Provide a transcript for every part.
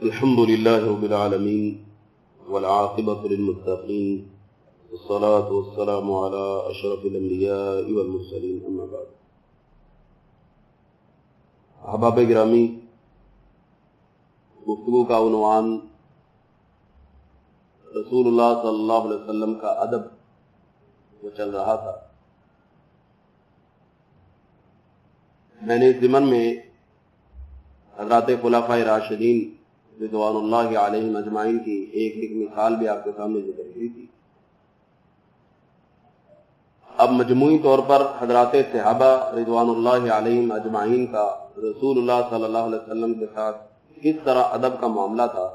الحمد لله رب العالمين والعاقبة للمتقين والصلاة والسلام على أشرف الأنبياء والمرسلين أما بعد. احباب گرامی، گفتگو کا عنوان رسول اللہ صلی اللہ علیہ وسلم کا ادب وہ چل رہا تھا. میں نے اس ضمن میں حضرات خلفائے راشدین رضوان اللہ علیہم اجمعین کی ایک مثال بھی آپ کے سامنے ذکر کی تھی. اب مجموعی طور پر حضرات صحابہ رضوان اللہ علیہم اجمعین کا رسول اللہ صلی اللہ علیہ وسلم کے ساتھ کس طرح ادب کا معاملہ تھا،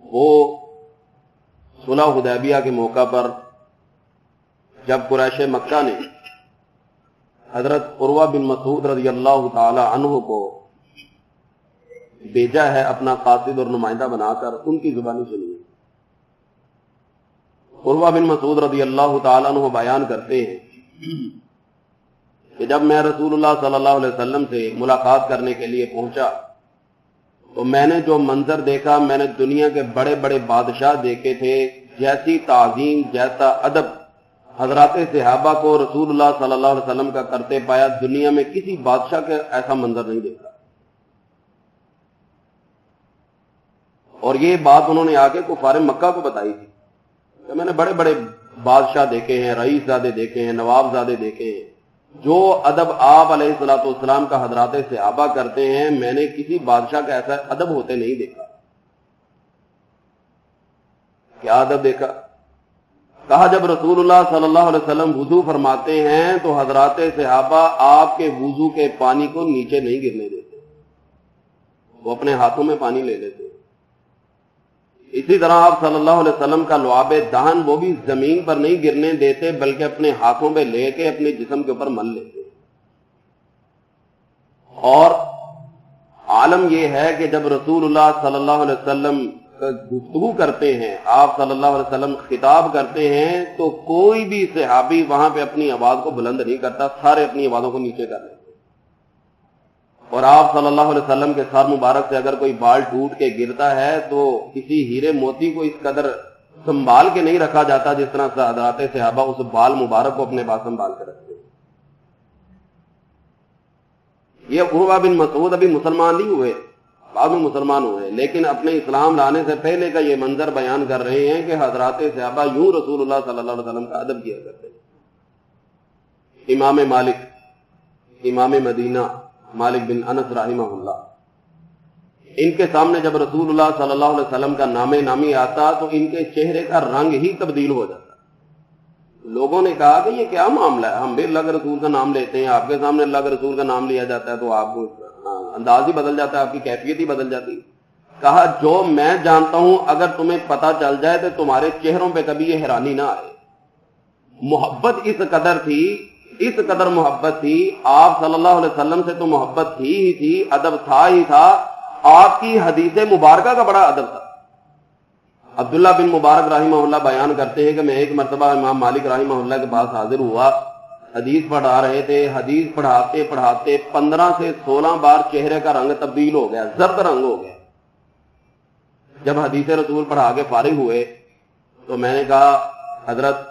وہ صلح حدیبیہ کے موقع پر جب قریش مکہ نے حضرت عروہ بن مسعود رضی اللہ تعالی عنہ کو بھیجا ہے اپنا قاصد اور نمائندہ بنا کر، ان کی زبانی سنیے. عروہ بن مسعود رضی اللہ تعالی عنہ بیان کرتے ہیں کہ جب میں رسول اللہ صلی اللہ علیہ وسلم سے ملاقات کرنے کے لیے پہنچا تو میں نے جو منظر دیکھا، میں نے دنیا کے بڑے بڑے بادشاہ دیکھے تھے. جیسی تعظیم، جیسا ادب حضرات صحابہ کو رسول اللہ صلی اللہ علیہ وسلم کا کرتے پایا، دنیا میں کسی بادشاہ کا ایسا منظر نہیں دیکھا. اور یہ بات انہوں نے آگے کفار مکہ کو بتائی تھی کہ میں نے بڑے بڑے بادشاہ دیکھے ہیں، رئیس زادے دیکھے ہیں، نواب زادے دیکھے ہیں، جو ادب آپ علیہ الصلوۃ والسلام کا حضرات صحابہ کرتے ہیں میں نے کسی بادشاہ کا ایسا ادب ہوتے نہیں دیکھا. کیا ادب دیکھا؟ کہا جب رسول اللہ صلی اللہ علیہ وسلم وضو فرماتے ہیں تو حضرات صحابہ آپ کے وضو کے پانی کو نیچے نہیں گرنے دیتے، وہ اپنے ہاتھوں میں پانی لے لیتے. اسی طرح آپ صلی اللہ علیہ وسلم کا لعاب دہن وہ بھی زمین پر نہیں گرنے دیتے بلکہ اپنے ہاتھوں پہ لے کے اپنے جسم کے اوپر مل لیتے. اور عالم یہ ہے کہ جب رسول اللہ صلی اللہ علیہ وسلم گفتگو کرتے ہیں، آپ صلی اللہ علیہ وسلم خطاب کرتے ہیں تو کوئی بھی صحابی وہاں پہ اپنی آواز کو بلند نہیں کرتا، سارے اپنی آوازوں کو نیچے کر لیتے. اور آپ صلی اللہ علیہ وسلم کے سر مبارک سے اگر کوئی بال ٹوٹ کے گرتا ہے تو کسی ہیرے موتی کو اس قدر سنبھال کے نہیں رکھا جاتا جس طرح حضرات صحابہ اس بال مبارک کو اپنے پاس سنبھال کے رکھتے. یہ عروہ بن مسعود ابھی مسلمان نہیں ہوئے، بعد میں مسلمان ہوئے، لیکن اپنے اسلام لانے سے پہلے کا یہ منظر بیان کر رہے ہیں کہ حضرات صحابہ یوں رسول اللہ صلی اللہ علیہ وسلم کا ادب کیا کرتے. امام مالک، امام مدینہ مالک بن انس رحمہ اللہ، ان کے سامنے جب رسول اللہ صلی اللہ علیہ وسلم کا نام نامی آتا تو ان کے چہرے کا رنگ ہی تبدیل ہو جاتا. لوگوں نے کہا کہ یہ کیا معاملہ ہے، ہم بھی اللہ کے رسول کا نام لیتے ہیں، آپ کے سامنے اللہ کے رسول کا نام لیا جاتا ہے تو آپ کو انداز ہی بدل جاتا ہے، آپ کی کیفیت ہی بدل جاتی. کہا جو میں جانتا ہوں اگر تمہیں پتا چل جائے تو تمہارے چہروں پہ کبھی یہ حیرانی نہ آئے. محبت اس قدر تھی، اس قدر محبت تھی، آپ صلی اللہ علیہ وسلم سے تو محبت تھی ہی تھی، ادب تھا ہی تھا، آپ کی حدیث مبارکہ کا بڑا ادب تھا. عبداللہ بن مبارک رحمہ اللہ بیان کرتے ہیں کہ میں ایک مرتبہ امام مالک رحمہ اللہ کے پاس حاضر ہوا، حدیث پڑھا رہے تھے. حدیث پڑھاتے پڑھاتے 15 سے 16 بار چہرے کا رنگ تبدیل ہو گیا، زرد رنگ ہو گیا. جب حدیث رسول پڑھا کے فارغ ہوئے تو میں نے کہا حضرت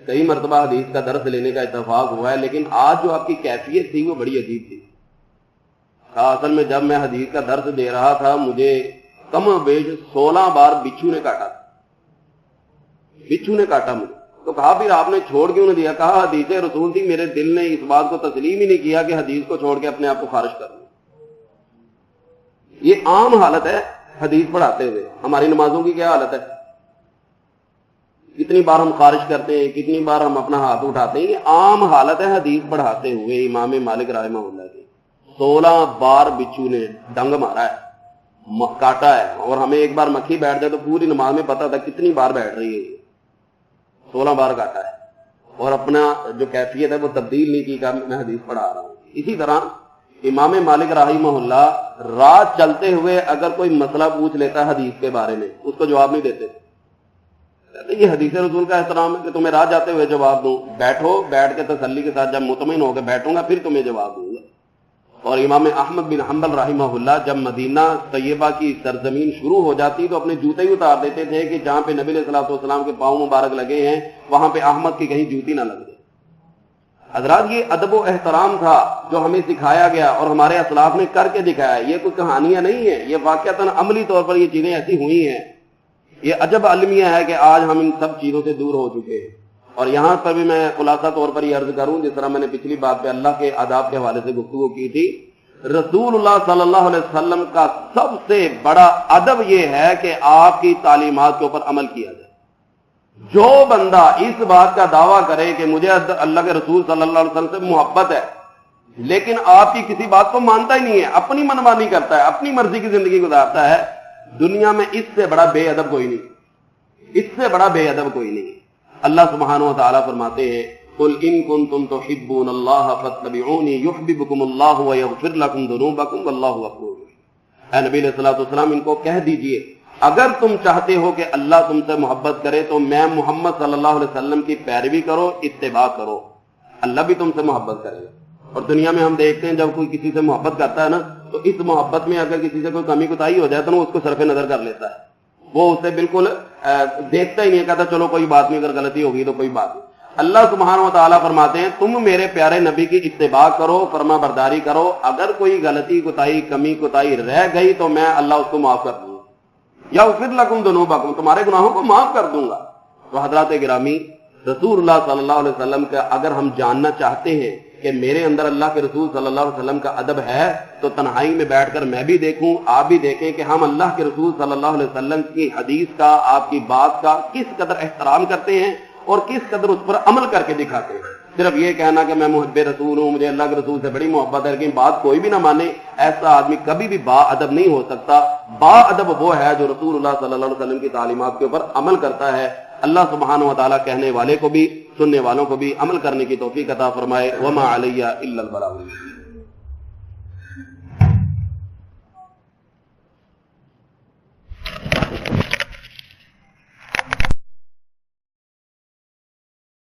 کئی مرتبہ حدیث کا درس لینے کا اتفاق ہوا ہے لیکن آج جو آپ کی کیفیت تھی وہ بڑی عجیب تھی. کہا اصل میں جب میں حدیث کا درس دے رہا تھا مجھے کم و بیش 16 بار بچھو نے کاٹا تھا، بچھو نے کاٹا مجھے. تو کہا پھر آپ نے چھوڑ کیوں نہیں دیا؟ کہا حدیث رسول تھی، میرے دل نے اس بات کو تسلیم ہی نہیں کیا کہ حدیث کو چھوڑ کے اپنے آپ کو خارج کر لوں. یہ عام حالت ہے حدیث پڑھاتے ہوئے. ہماری نمازوں کی کیا حالت ہے؟ کتنی بار ہم خارج کرتے ہیں، کتنی بار ہم اپنا ہاتھ اٹھاتے ہیں. یہ عام حالت ہے حدیث پڑھاتے ہوئے. امام مالک رحمہ اللہ کی 16 بار بچھو نے ڈنگ مارا ہے، کاٹا ہے. اور ہمیں ایک بار مکھی بیٹھ جائے تو پوری نماز میں پتا تھا کتنی بار بیٹھ رہی ہے. 16 بار کاٹا ہے اور اپنا جو کیفیت ہے وہ تبدیل نہیں کی کہ میں حدیث پڑھا رہا ہوں. اسی طرح امام مالک رحمہ اللہ رات چلتے ہوئے اگر کوئی مسئلہ پوچھ لیتا ہے حدیث کے بارے میں اس کو جواب نہیں دیتے. یہ حدیث رسول کا احترام ہے کہ تمہیں راہ جاتے ہوئے جواب دوں. بیٹھو، بیٹھ کے تسلی کے ساتھ جب مطمئن ہو کے بیٹھوں گا پھر تمہیں جواب دوں گا. اور امام احمد بن حنبل رحمہ اللہ جب مدینہ طیبہ کی سرزمین شروع ہو جاتی تو اپنے جوتے ہی اتار دیتے تھے کہ جہاں پہ نبی علیہ الصلوۃ والسلام کے پاؤں مبارک لگے ہیں وہاں پہ احمد کی کہیں جوتی نہ لگ جائے۔ حضرات یہ ادب و احترام تھا جو ہمیں سکھایا گیا اور ہمارے اسلاف نے کر کے دکھایا۔ یہ کوئی کہانیاں نہیں ہیں، یہ واقعتاً عملی طور پر یہ چیزیں ایسی ہوئی ہیں۔ یہ عجب المیہ ہے کہ آج ہم ان سب چیزوں سے دور ہو چکے ہیں۔ اور یہاں پر بھی میں خلاصہ طور پر یہ عرض کروں، جس طرح میں نے پچھلی بات پہ اللہ کے آداب کے حوالے سے گفتگو کی تھی، رسول اللہ صلی اللہ علیہ وسلم کا سب سے بڑا ادب یہ ہے کہ آپ کی تعلیمات کے اوپر عمل کیا جائے۔ جو بندہ اس بات کا دعویٰ کرے کہ مجھے اللہ کے رسول صلی اللہ علیہ وسلم سے محبت ہے لیکن آپ کی کسی بات کو مانتا ہی نہیں ہے، اپنی منمانی کرتا ہے، اپنی مرضی کی زندگی گزارتا ہے، دنیا میں اس سے بڑا بے ادب کوئی نہیں، اس سے بڑا بے ادب کوئی نہیں۔ اللہ سبحانہ و تعالیٰ فرماتے ہیں قل ان کنتم تحبون اللہ فاتبعونی یحببکم اللہ ویغفر لکم ذنوبکم واللہ غفور رحیم۔ اے نبی علیہ الصلوۃ والسلام ان کو کہہ دیجئے اگر تم چاہتے ہو کہ اللہ تم سے محبت کرے تو میں محمد صلی اللہ علیہ وسلم کی پیروی کرو، اتباع کرو، اللہ بھی تم سے محبت کرے گا۔ اور دنیا میں ہم دیکھتے ہیں جب کوئی کسی سے محبت کرتا ہے نا تو اس محبت میں اگر کسی سے کوئی کمی کوتاہی ہو جائے تو وہ اس کو صرف نظر کر لیتا ہے، وہ اسے بالکل دیکھتا ہی نہیں، کہتا چلو کوئی بات نہیں، اگر غلطی ہوگی تو کوئی بات نہیں۔ اللہ سبحانہ و تعالیٰ فرماتے ہیں تم میرے پیارے نبی کی اتباع کرو، فرما برداری کرو، اگر کوئی غلطی کوتاہی کمی کوتاہی رہ گئی تو میں اللہ اس کو معاف کر دوں گا، یا اغفر لکم ذنوبکم، تمہارے گناہوں کو معاف کر دوں گا۔ تو حضرات گرامی، رسول اللہ صلی اللہ علیہ وسلم کا اگر ہم جاننا چاہتے ہیں کہ میرے اندر اللہ کے رسول صلی اللہ علیہ وسلم کا ادب ہے تو تنہائی میں بیٹھ کر میں بھی دیکھوں، آپ بھی دیکھیں کہ ہم اللہ کے رسول صلی اللہ علیہ وسلم کی حدیث کا، آپ کی بات کا کس قدر احترام کرتے ہیں اور کس قدر اس پر عمل کر کے دکھاتے ہیں۔ صرف یہ کہنا کہ میں محب رسول ہوں، مجھے اللہ کے رسول سے بڑی محبت ہے، لیکن بات کوئی بھی نہ مانے، ایسا آدمی کبھی بھی با ادب نہیں ہو سکتا۔ با ادب وہ ہے جو رسول اللہ صلی اللہ علیہ وسلم کی تعلیمات کے اوپر عمل کرتا ہے۔ اللہ سبحانہ و تعالیٰ کہنے والے کو بھی سننے والوں کو بھی عمل کرنے کی توفیق عطا فرمائے۔ وما علیہ الا البلاغ۔